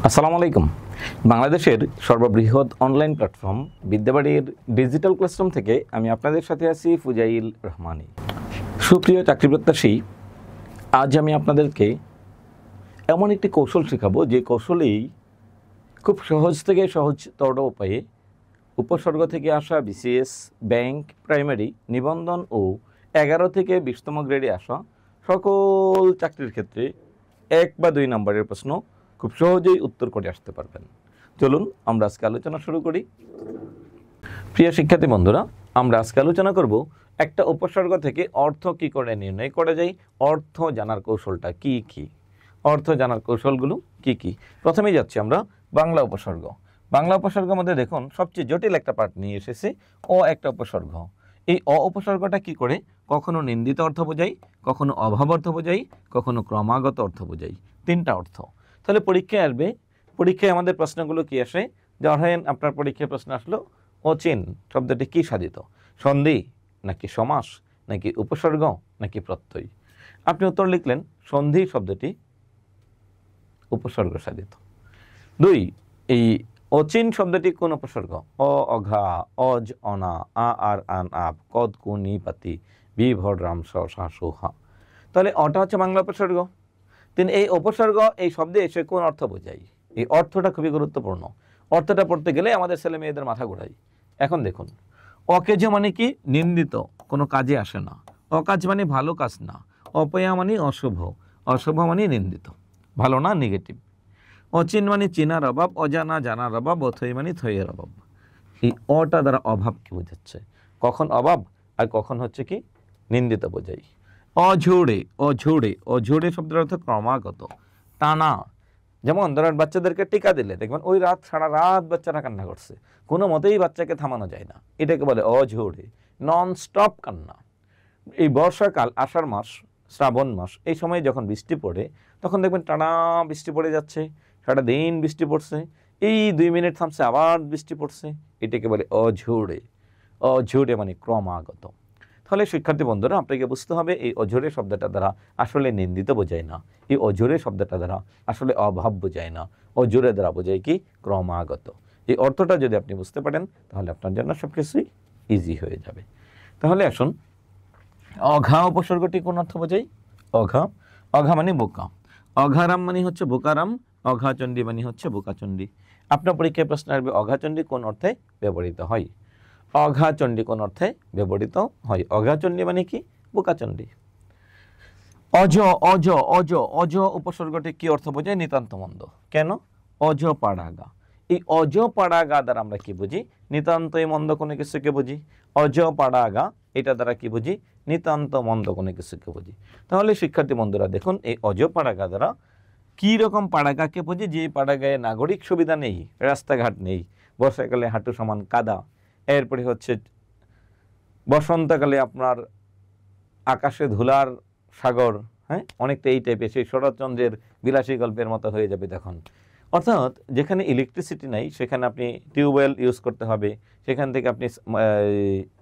আসসালামু আলাইকুম। বাংলাদেশের সর্ববৃহৎ অনলাইন প্ল্যাটফর্ম বিদ্যাবাড়ির ডিজিটাল ক্লাসরুম থেকে আমি আপনাদের সাথে আছি ফুজাইল রহমানী। সুপ্রিয় চাকরি প্রত্যাশী, আজ আমি আপনাদেরকে এমন একটি কৌশল শেখাবো যে কৌশলেই খুব সহজ থেকে সহজতর উপায়ে উপসর্গ থেকে আসা বিসিএস, ব্যাংক, প্রাইমারি, নিবন্ধন ও 11 থেকে 20তম গ্রেডে আসা সকল চাকরির ক্ষেত্রে 1 বা 2 নম্বরের প্রশ্ন খুব সহজেই উত্তর করে আসতে পারবেন। চলুন আমরা আজকে আলোচনা শুরু করি। প্রিয় শিক্ষার্থী বন্ধুরা, আমরা আজকে আলোচনা করব একটা উপসর্গ থেকে অর্থ কি করে নির্ণয় করা যায়, অর্থ জানার কৌশলটা কি কি, অর্থ জানার কৌশলগুলো কি কি। প্রথমেই যাচ্ছি আমরা বাংলা উপসর্গ। বাংলা উপসর্গের মধ্যে দেখুন সবচেয়ে জটিল একটা পার্ট নিয়ে এসেছে একটা উপসর্গ। এই উপসর্গটা কি করে কখনো নিন্দিত অর্থ বোঝায়, কখনো অভাব অর্থ বোঝায়, কখনো ক্রমাগত অর্থ বোঝায়। 3টা অর্থ। তাহলে পরীক্ষায় আসবে, পরীক্ষায় আমাদের প্রশ্নগুলো কি আসে? ধরেন আপনার পরীক্ষায় প্রশ্ন আসলো অচিন শব্দটি কি সাধিত, সন্ধি নাকি সমাস নাকি উপসর্গ নাকি প্রত্যয়। আপনি উত্তর লিখলেন সন্ধি শব্দটি উপসর্গ সাধিত। 2, এই অচিন শব্দটি কোন উপসর্গ? অ, অঘা, অজ, অনা, আ আর আন আপ, কদ কুনি পাতি, বি ভর রাম স সা সু হা। তাহলে অটা হচ্ছে বাংলা উপসর্গ। এই উপসর্গ এই শব্দে এসে কোন অর্থ বোঝায়? এই অর্থটা খুবই গুরুত্বপূর্ণ। অর্থটা পড়তে গেলে আমাদের ছেলে মেয়েদের মাথা ঘোরায়। এখন দেখুন, অকেজ মানে কি? নিন্দিত, কোনো কাজে আসে না। অকাজ মানে ভালো কাজ না। অপয়া মানে অশুভ, অশুভ মানে নিন্দিত, ভালো না, নেগেটিভ। অচিন মানে চেনার অভাব, অজানা জানার অভাব, অথই মানে থইয়ের অভাব। এই অটা দ্বারা অভাবকে বোঝাচ্ছে, কখন অভাব আর কখন হচ্ছে কি নিন্দিত বোঝাই। অঝোড়ে, অঝোড়ে, অঝোড়ে শব্দের অর্থ ক্রমাগত, টানা। যেমন ধরেন বাচ্চাদেরকে টিকা দিলে দেখবেন ওই রাত সারা রাত বাচ্চারা কান্না করছে, কোনো মতেই বাচ্চাকে থামানো যায় না, এটাকে বলে অঝোড়ে, নন স্টপ কান্না। এই বর্ষাকাল, আষাঢ় মাস, শ্রাবণ মাস, এই সময় যখন বৃষ্টি পড়ে তখন দেখবেন টানা বৃষ্টি পড়ে যাচ্ছে, সারা দিন বৃষ্টি পড়ছে, এই 2 মিনিট থামছে আবার বৃষ্টি পড়ছে, এটাকে বলে অঝোড়ে। অঝোড়ে মানে ক্রমাগত। তাহলে শিক্ষার্থী বন্ধুরা, আপনাকে বুঝতে হবে এই অঝোড়ে শব্দটা দ্বারা আসলে নিন্দিত বোঝায় না, এই অঝোড়ে শব্দটা দ্বারা আসলে অভাব বোঝায় না, অঝোড়ে দ্বারা বোঝায় কি ক্রমাগত। এই অর্থটা যদি আপনি বুঝতে পারেন তাহলে আপনার জন্য সব কিছুই ইজি হয়ে যাবে। তাহলে আসুন, অঘা উপসর্গটি কোন অর্থ বোঝায়? অঘা, অঘা মানে বোকা। অঘারাম মানে হচ্ছে বোকারাম, অঘাচণ্ডী মানে হচ্ছে বোকাচণ্ডী। আপনার পরীক্ষায় প্রশ্ন আসবে অঘাচণ্ডী কোন অর্থে ব্যবহৃত হয়? অঘাচণ্ডী কোন অর্থে ব্যবহৃত হয়? অঘাচণ্ডী মানে কি? বোকাচণ্ডী। অজ, অজ, অজ, অজ উপসর্গটি কি অর্থ বোঝায়? নিতান্ত মন্দ। কেন? অজ পাড়াগা। এই অজ পাড়াগা দ্বারা আমরা কি বুঝি? নিতান্তই মন্দ কোনো কিছুকে বুঝি। অজ পাড়াগা এটা দ্বারা কি বুঝি? নিতান্ত মন্দ কোনো কিছুকে বুঝি। তাহলে শিক্ষার্থী বন্ধুরা দেখুন, এই অজ পাড়াগা দ্বারা কি রকম পাড়াগাকে বুঝি? যে পাড়াগায় নাগরিক সুবিধা নেই, রাস্তাঘাট নেই, বর্ষাকালে হাঁটু সমান কাদা, এরপরে হচ্ছে বসন্তকালে আপনার আকাশে ধুলার সাগর, হ্যাঁ, অনেকটা এই টাইপের, সেই শরৎচন্দ্রের বিলাসী গল্পের মতো হয়ে যাবে তখন। অর্থাৎ যেখানে ইলেকট্রিসিটি নাই সেখানে আপনি টিউবওয়েল ইউজ করতে হবে, সেখান থেকে আপনি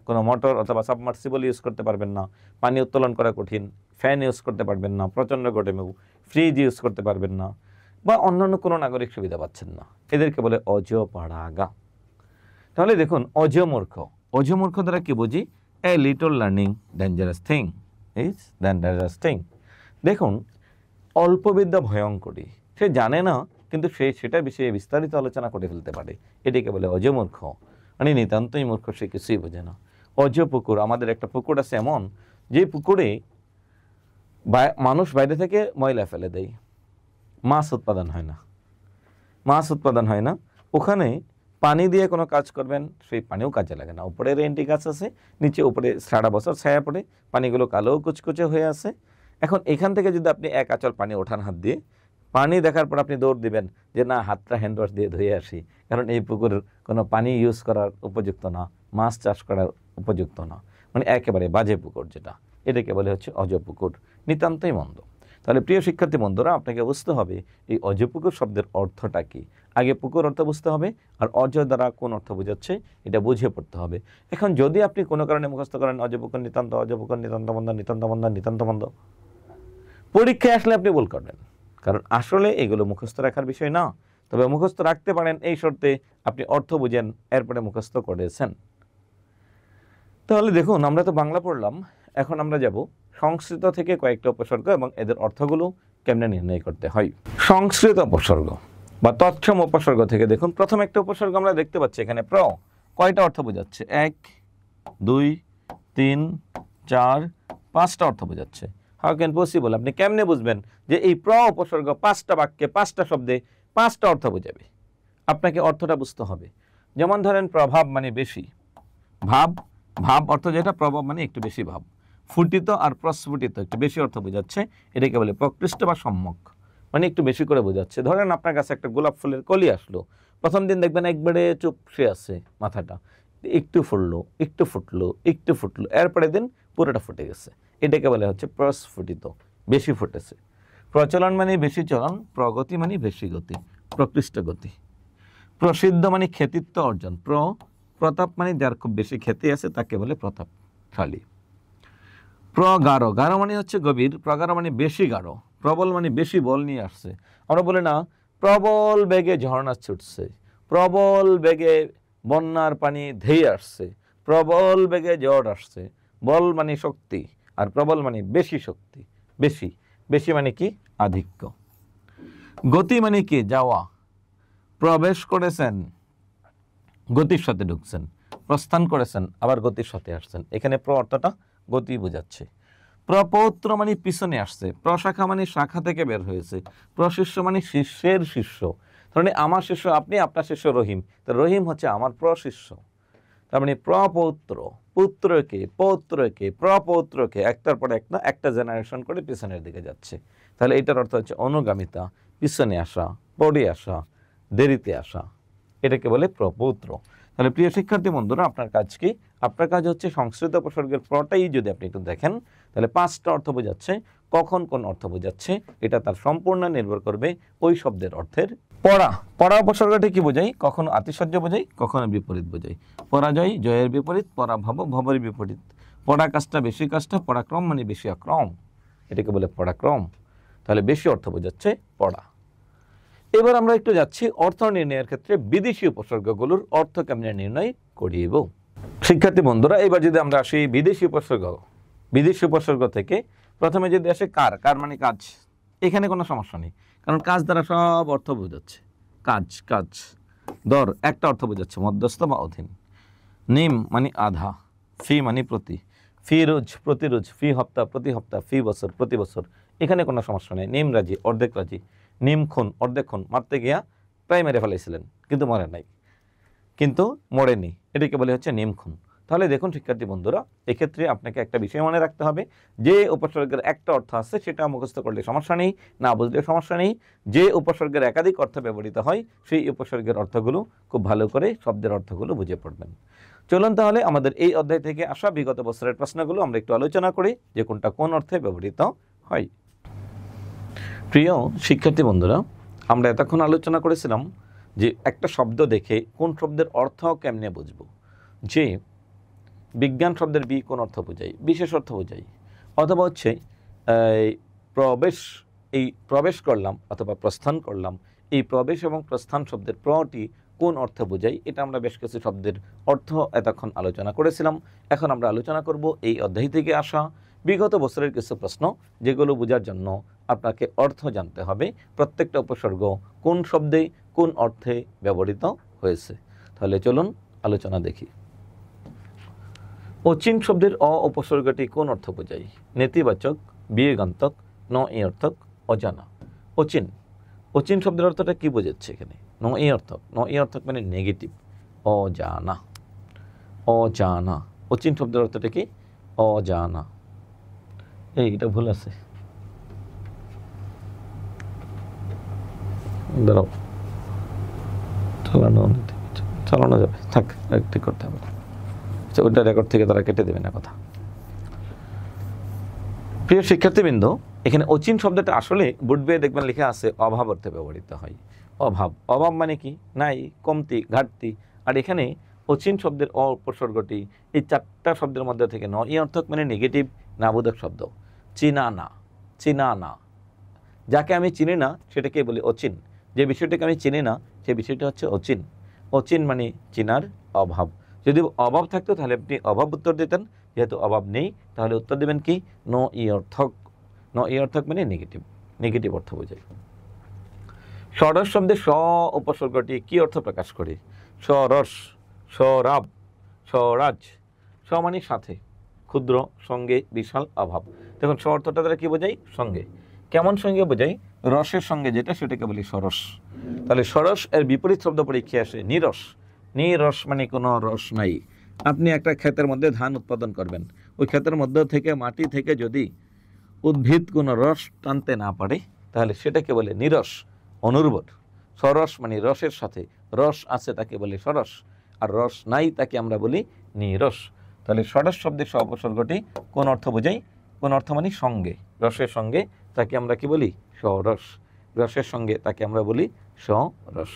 কোনো মোটর অথবা সাবমার্সিবল ইউজ করতে পারবেন না, পানি উত্তোলন করা কঠিন, ফ্যান ইউজ করতে পারবেন না, প্রচণ্ড গরমে ফ্রিজ ইউজ করতে পারবেন না, বা অন্যান্য কোনো নাগরিক সুবিধা পাচ্ছেন না, এদেরকে বলে অজপাড়াগা। তাহলে দেখুন, অজমূর্খ, অজমূর্খ দ্বারা কি বুঝি? A little learning dangerous thing is dangerous thing. দেখুন, অল্পবিদ্যা ভয়ঙ্করী, সে জানে না কিন্তু সে সেটা বিষয়ে বিস্তারিত আলোচনা করে ফেলতে পারে, এটাকে বলে অজমূর্খ, মানে নিতান্তই মূর্খ, সে কিছুই বোঝে না। অজ পুকুর, আমাদের একটা পুকুর আছে এমন যে পুকুরে মানুষ বাইরে থেকে ময়লা ফেলে দেয়, মাছ উৎপাদন হয় না, মাছ উৎপাদন হয় না, ওখানে পানি দিয়ে কোনো কাজ করবেন সেই পানিও কাজে লাগে না। উপরে রেন্টি গাছ আছে, নিচে উপরে সারা বছর ছায়া পড়ে, পানিগুলো কালো কুচকুচে হয়ে আছে। এখন এখান থেকে যদি আপনি এক আঁচল পানি ওঠান হাত দিয়ে, পানি দেখার পর আপনি দৌড় দিবেন যে না, হাতটা হ্যান্ড ওয়াশ দিয়ে ধুয়ে আসি, কারণ এই পুকুরের কোনো পানি ইউজ করার উপযুক্ত না, মাছ চাষ করার উপযুক্ত না, মানে একেবারে বাজে পুকুর যেটা, এটাকে বলে হচ্ছে অজ পুকুর, নিতান্তই মন্দ। তাহলে প্রিয় শিক্ষার্থী বন্ধুরা, আপনাকে বুঝতে হবে এই অজপুকুর শব্দের অর্থটা কি। আগে পুকুর অর্থ বুঝতে হবে, আর অজ দ্বারা কোন অর্থ বোঝাচ্ছে এটা বুঝে পড়তে হবে। এখন যদি আপনি কোনো কারণে মুখস্থ করেন অজপুকুর নিতান্ত, অজপুকুর নিতান্ত মন্দ, নিতান্ত মন্দ, নিতান্ত মন্দ, পরীক্ষায় আসলে আপনি ভুল করবেন, কারণ আসলে এগুলো মুখস্থ রাখার বিষয় না। তবে মুখস্থ রাখতে পারেন এই শর্তে আপনি অর্থ বুঝেন, এরপরে মুখস্থ করেছেন। তাহলে দেখুন, আমরা তো বাংলা পড়লাম, এখন আমরা যাব সংস্কৃত থেকে কয়েকটা উপসর্গ এবং এদের অর্থগুলো কেমনে নির্ণয় করতে হয়। সংস্কৃত উপসর্গ বা তৎসম উপসর্গ থেকে দেখুন, প্রথম একটা উপসর্গ আমরা দেখতে পাচ্ছি এখানে প্র, কয়টা অর্থ বোঝাচ্ছে? 1 2 3 4 5টা অর্থ বোঝাচ্ছে। How can possible? আপনি কেমনে বুঝবেন যে এই প্র উপসর্গ 5টা বাক্যে 5টা শব্দে 5টা অর্থ বোঝাবে? আপনাকে অর্থটা বুঝতে হবে। যেমন ধরেন প্রভাব মানে বেশি, ভাব, ভাব অর্থ যেটা, প্রভাব মানে একটু বেশি ভাব, ফুটিত আর প্রস্ফুটিত একটু বেশি অর্থ বোঝাচ্ছে, এটাকে বলে প্রকৃষ্ট বা সম্যক, মানে একটু বেশি করে বোঝাচ্ছে। ধরেন আপনার কাছে একটা গোলাপ ফুলের কলি আসলো, প্রথম দিন দেখবেন একবারে চুপসে আছে মাথাটা, একটু ফুটলো একটু ফুটলো একটু ফুটলো, এরপরে দিন পুরোটা ফুটে গেছে, এটাকে বলে হচ্ছে প্রস্ফুটিত, বেশি ফুটেছে। প্রচলন মানে বেশি চলন, প্রগতি মানে বেশি গতি, প্রকৃষ্ট গতি। প্রসিদ্ধ মানে খ্যাতিত্ব অর্জন, প্রতাপ মানে যার খুব বেশি খ্যাতি আছে তাকে বলে প্রতাপশালী। প্রগাঢ়, গাঢ় মানে হচ্ছে গভীর, প্রগাঢ় মানে বেশি গাঢ়। প্রবল মানে বেশি বল নিয়ে আসছে। আমরা বলি না প্রবল বেগে ঝর্ণা ছুটছে, প্রবল বেগে বন্যার পানি ধেয়ে আসছে, প্রবল বেগে ঝড় আসছে। বল মানে শক্তি, আর প্রবল মানে বেশি শক্তি, বেশি, বেশি মানে কি? আধিক্য। গতি মানে কি? যাওয়া, প্রবেশ করেছেন গতির সাথে ঢুকছেন, প্রস্থান করেছেন আবার গতির সাথে আসছেন, এখানে প্র অর্থটা গতি বোঝাচ্ছে। প্রপৌত্র মানে পিছনে আসছে, প্রশাখা মানে শাখা থেকে বের হয়েছে, প্রশিষ্য মানে শিষ্যের শিষ্য। ধরেন আমার শিষ্য আপনি, আপনার শিষ্য রহিম, তো রহিম হচ্ছে আমার প্রশিষ্য। তার মানে প্রপৌত্র, পুত্রকে, পৌত্রকে, প্রপৌত্রকে একটার পর একটা জেনারেশন করে পিছনের দিকে যাচ্ছে। তাহলে এটার অর্থ হচ্ছে অনুগামিতা, পিছনে আসা, পড়ে আসা, দেরিতে আসা, এটাকে বলে প্রপৌত্র। তাহলে প্রিয় শিক্ষার্থী বন্ধুরা, আপনার কাজ কি? আপনার কাজ হচ্ছে সংস্কৃত উপসর্গের প্রটাই যদি আপনি একটু দেখেন, তাহলে 5টা অর্থ বোঝাচ্ছে, কখন কোন অর্থ বোঝাচ্ছে এটা তার সম্পূর্ণ নির্ভর করবে ওই শব্দের অর্থের। পড়া, পড়া উপসর্গটি কি বোঝাই? কখনো আতিশয্য বোঝাই, কখনো বিপরীত বোঝাই। পরাজয় জয়ের বিপরীত, পরাভব ভবের বিপরীত। পড়া কাজটা বেশি কাজটা, পরাক্রম মানে বেশি আক্রম, এটাকে বলে পরাক্রম। তাহলে বেশি অর্থ বোঝাচ্ছে পড়া। এবার আমরা একটু যাচ্ছি অর্থ নির্ণয়ের ক্ষেত্রে বিদেশি উপসর্গগুলোর অর্থ কেমনে নির্ণয় করিব। শিক্ষার্থী বন্ধুরা, এবার যদি আমরা আসি বিদেশি উপসর্গ, বিদেশি উপসর্গ থেকে প্রথমে যদি আসে কার, কার মানে কাজ, এখানে কোনো সমস্যা নেই, কারণ কাজ দ্বারা সব অর্থ বোঝাচ্ছে। কাজ, কাজ। দর একটা অর্থ বোঝাচ্ছে, মধ্যস্থ বা অধীন। নিম মানে আধা, ফি মানে প্রতি, ফি রোজ প্রতি রোজ, ফি হপ্তাহ প্রতি সপ্তাহ, ফি বছর প্রতি বছর, এখানে কোনো সমস্যা নেই। নিম রাজি অর্ধেক রাজি, নিম খুন অর্ধেক খুন, মারতে গিয়া প্রায় মেরে ফেলাইছিলেন কিন্তু মরে নাই, কিন্তু মরেনি, এটাকে বলে হচ্ছে নিম খুন। তাহলে দেখুন শিক্ষার্থী বন্ধুরা, এক্ষেত্রে আপনাকে একটা বিষয় মনে রাখতে হবে, যে উপসর্গের একটা অর্থ আছে সেটা মুখস্থ করলে সমস্যা নেই, না বুঝলে সমস্যা নেই। যে উপসর্গের একাধিক অর্থ ব্যবহৃত হয় সেই উপসর্গের অর্থগুলো খুব ভালো করে শব্দের অর্থগুলো বুঝে পড়বেন। চলুন তাহলে আমাদের এই অধ্যায় থেকে আসা বিগত বছরের প্রশ্নগুলো আমরা একটু আলোচনা করি যে কোনটা কোন অর্থে ব্যবহৃত হয়। প্রিয় শিক্ষার্থী বন্ধুরা, আমরা এতক্ষণ আলোচনা করেছিলাম যে একটা শব্দ দেখে কোন শব্দের অর্থ কেমনে বুঝব, যে বিজ্ঞান শব্দের বি কোন অর্থ বোঝাই, বিশেষ অর্থ বোঝাই, অথবা হচ্ছে প্রবেশ, এই প্রবেশ করলাম অথবা প্রস্থান করলাম, এই প্রবেশ এবং প্রস্থান শব্দের প্রটি কোন অর্থ বোঝাই, এটা আমরা বেশ কিছু শব্দের অর্থ এতক্ষণ আলোচনা করেছিলাম। এখন আমরা আলোচনা করব এই অধ্যায় থেকে আসা বিগত বছরের কিছু প্রশ্ন, যেগুলো বোঝার জন্য আপনাকে অর্থ জানতে হবে, প্রত্যেকটা উপসর্গ কোন শব্দে কোন অর্থে ব্যবহৃত হয়েছে। তাহলে চলুন আলোচনা দেখি। অচিন শব্দের অ উপসর্গটি কোন অর্থ বোঝায়? নেতিবাচক, বিয়োগান্তক, ন এ অর্থক, অজানা। অচিন, অচিন শব্দের অর্থটা কি বোঝাচ্ছে এখানে? ন এ অর্থক, ন এ অর্থক মানে নেগেটিভ, অজানা, অজানা। অচিন শব্দের অর্থটা কি? অজানা। এটা ভুল আছে, দাঁড়াও, চালানো যাবে, থাক, ঠিক করতে হবে। আচ্ছা, ওইটা রেকর্ড থেকে তারা কেটে দেবে না কথা। প্রিয় শিক্ষার্থীবৃন্দ, এখানে অচিন শব্দটা আসলে বুটবে দেখবেন লেখা আছে অভাব অর্থে ব্যবহৃত হয়। অভাব, অভাব মানে কি? নাই, কমতি, ঘাটতি। আর এখানে অচিন শব্দের অ উপসর্গটি এই 4টা শব্দের মধ্যে থেকে ন ই অর্থক মানে নেগেটিভ, নাবোধক শব্দ। চিনা না, চিনা না, যাকে আমি চিনি না সেটাকে বলি অচিন। যে বিষয়টাকে আমি চিনি না সেই বিষয়টা হচ্ছে অচিন। অচিন মানে চিনার অভাব। যদি অভাব থাকতো তাহলে আপনি অভাব উত্তর দিতেন, যেহেতু অভাব নেই তাহলে উত্তর দেবেন কি ন ই অর্থক। ন ই অর্থক মানে নেগেটিভ, নেগেটিভ অর্থ বোঝায়। ষড়স শব্দের স উপসর্গটি কি অর্থ প্রকাশ করে? সরস, সরাব, স্বরাজ। স মানে সাথে, ক্ষুদ্র, সঙ্গে, বিশাল, অভাব। দেখুন স অর্থটা দ্বারা কি বোঝাই? সঙ্গে। কেমন সঙ্গে বোঝাই? রসের সঙ্গে যেটা সেটাকে বলি সরস। তাহলে সরস এর বিপরীত শব্দ পরীক্ষায় আসে নিরস। নিরস মানে কোনো রস নাই। আপনি একটা ক্ষেতের মধ্যে ধান উৎপাদন করবেন, ওই ক্ষেতের মধ্যে থেকে মাটি থেকে যদি উদ্ভিদ কোনো রস টানতে না পারে তাহলে সেটাকে বলে নিরস, অনুর্বর। সরস মানে রসের সাথে, রস আছে তাকে বলে সরস, আর রস নাই তাকে আমরা বলি নিরস। তাহলে সরস শব্দের স উপসর্গটি কোন অর্থ বোঝাই? কোন অর্থ মানে সঙ্গে, রসের সঙ্গে তাকে আমরা কি বলি? সরস। রসের সঙ্গে তাকে আমরা বলি সরস।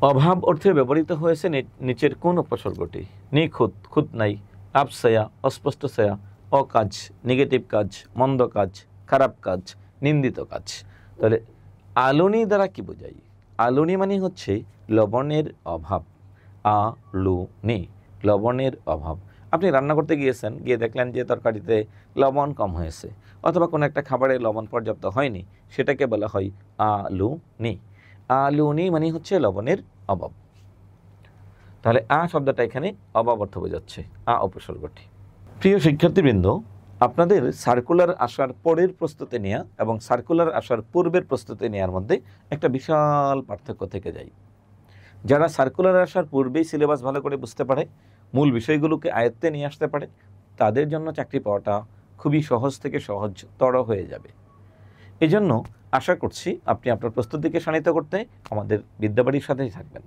অভাব অর্থে ব্যবহৃত হয়েছে নিচের কোন উপসর্গটি? নিখুঁত, খুঁত নাই, আপসায়া, অস্পষ্ট সায়া, অকাজ, নেগেটিভ কাজ, মন্দ কাজ, খারাপ কাজ, নিন্দিত কাজ। তাহলে আলুনি দ্বারা কি বোঝাই? আলুনি মানে হচ্ছে লবণের অভাব। আলুনি, লবণের অভাব। আপনি রান্না করতে গিয়েছেন, গিয়ে দেখলেন যে তরকারিতে লবণ কম হয়েছে, অথবা কোনো একটা খাবারে লবণ পর্যাপ্ত হয়নি, সেটাকে বলা হয় আলুনি। আলুনি মানে হচ্ছে লবণের অভাব। তাহলে আ শব্দটা এখানে অভাব অর্থ বোঝাচ্ছে, আ উপসর্গটি। প্রিয় শিক্ষার্থীবৃন্দ, আপনাদের সার্কুলার আসার পরের প্রস্তুতি নেওয়া এবং সার্কুলার আসার পূর্বের প্রস্তুতি নেওয়ার মধ্যে একটা বিশাল পার্থক্য থেকে যায়। যারা সার্কুলার আসার পূর্বেই সিলেবাস ভালো করে বুঝতে পারে, মূল বিষয়গুলোকে আয়ত্তে নিয়ে আসতে পারে, তাদের জন্য চাকরি পাওয়াটা খুবই সহজ থেকে সহজতর হয়ে যাবে। এজন্য আশা করছি আপনি আপনার প্রস্তুতিকে শানিত করতে আমাদের বিদ্যাবাড়ির সাথেই থাকবেন।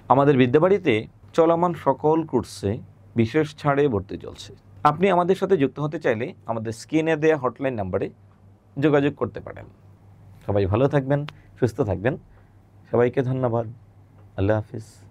আমাদের বিদ্যাবাড়িতে চলমান সকল কোর্সে বিশেষ ছাড়ে ভর্তি চলছে। আপনি আমাদের সাথে যুক্ত হতে চাইলে আমাদের স্ক্রিনে দেওয়া হটলাইন নাম্বারে যোগাযোগ করতে পারেন। সবাই ভালো থাকবেন, সুস্থ থাকবেন। সবাইকে ধন্যবাদ। আল্লাহ হাফিজ।